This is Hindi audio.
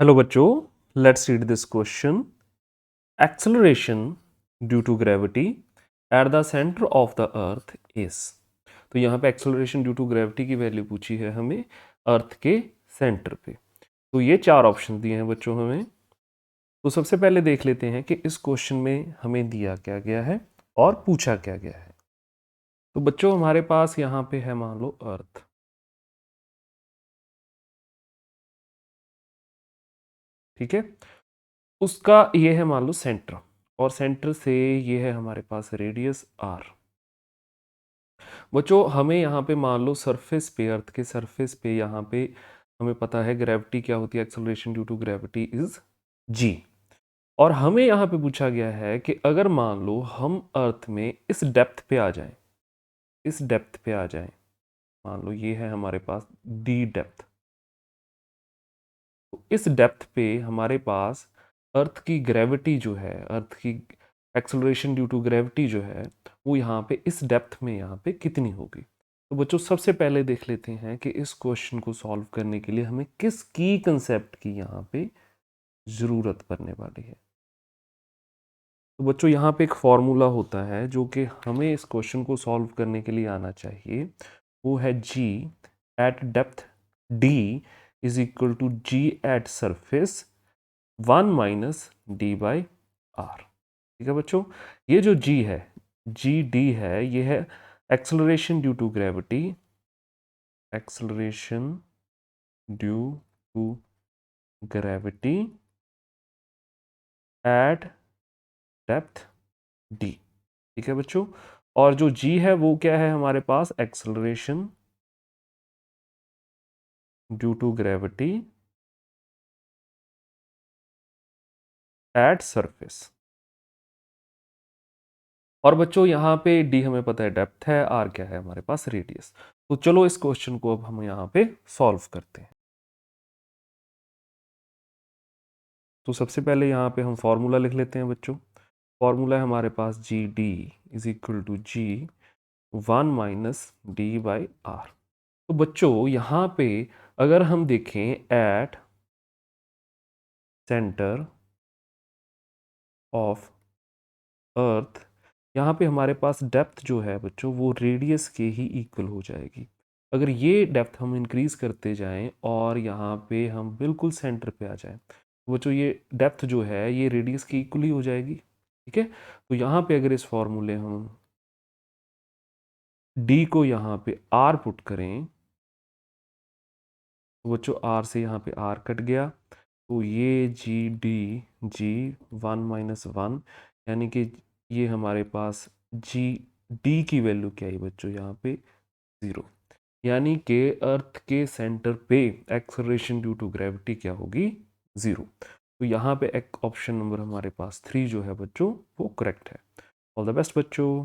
हेलो बच्चों, let's read this question. Acceleration due to gravity at the centre of the earth is. तो यहाँ पे एक्सेलरेशन ड्यू टू ग्रेविटी की वैल्यू पूछी है हमें अर्थ के सेंटर पे। तो ये चार ऑप्शन दिए हैं बच्चों हमें। तो सबसे पहले देख लेते हैं कि इस क्वेश्चन में हमें दिया क्या गया है और पूछा क्या गया है। तो बच्चों हमारे पास यहाँ पे है मान लो अर्थ, ठीक है। उसका ये है मान लो सेंटर, और सेंटर से ये है हमारे पास रेडियस आर। बच्चों हमें यहाँ पे मान लो सरफेस पे, अर्थ के सरफेस पे यहाँ पे हमें पता है ग्रेविटी क्या होती है, acceleration due to gravity is g. और हमें यहाँ पे पूछा गया है कि अगर मान लो हम अर्थ में इस डेप्थ पे आ जाएं, इस डेप्थ पे आ जाएं, मान लो ये है हमारे पास डी डेप्थ। तो इस डेप्थ पे हमारे पास अर्थ की ग्रेविटी जो है, अर्थ की एक्सेलरेशन ड्यू टू ग्रेविटी जो है वो यहाँ पे इस डेप्थ में यहाँ पे कितनी होगी। तो बच्चों सबसे पहले देख लेते हैं कि इस क्वेश्चन को सॉल्व करने के लिए हमें किस की कंसेप्ट की यहाँ पे ज़रूरत पड़ने वाली है। तो बच्चों यहाँ पे एक फॉर्मूला होता है जो कि हमें इस क्वेश्चन को सॉल्व करने के लिए आना चाहिए। वो है g at depth d is equal to g at surface 1 minus d by r. ठीक है बच्चों, ये जो जी है, जी डी है, ये है acceleration due to gravity, acceleration due to gravity at depth d. ठीक है बच्चों, और जो जी है वो क्या है हमारे पास, acceleration due to gravity at surface. और बच्चों यहाँ पे डी हमें पता है डेप्थ है, आर क्या है हमारे पास, रेडियस। तो चलो इस क्वेश्चन को अब हम यहाँ पे सॉल्व करते हैं। तो सबसे पहले यहाँ पे हम फॉर्मूला लिख लेते हैं बच्चों। फॉर्मूला है हमारे पास g d is equal to g 1 minus d by r. तो बच्चों यहाँ पे अगर हम देखें एट सेंटर ऑफ अर्थ, यहाँ पे हमारे पास डेप्थ जो है बच्चों वो रेडियस के ही इक्वल हो जाएगी। अगर ये डेप्थ हम इंक्रीज करते जाएं और यहाँ पे हम बिल्कुल सेंटर पे आ जाएं, तो बच्चों ये डेप्थ जो है ये रेडियस की इक्वल ही हो जाएगी। ठीक है, तो यहाँ पे अगर इस फॉर्मूले हम डी को यहाँ पे आर पुट करें, तो बच्चों आर से यहाँ पे आर कट गया, तो ये जी डी जी 1 माइनस 1, यानी कि ये हमारे पास जी डी की वैल्यू क्या है बच्चों यहाँ पे 0। यानी कि अर्थ के सेंटर पे एक्सेलरेशन ड्यू टू ग्रेविटी क्या होगी, 0। तो यहाँ पे एक ऑप्शन नंबर हमारे पास 3 जो है बच्चों वो करेक्ट है। ऑल द बेस्ट बच्चों।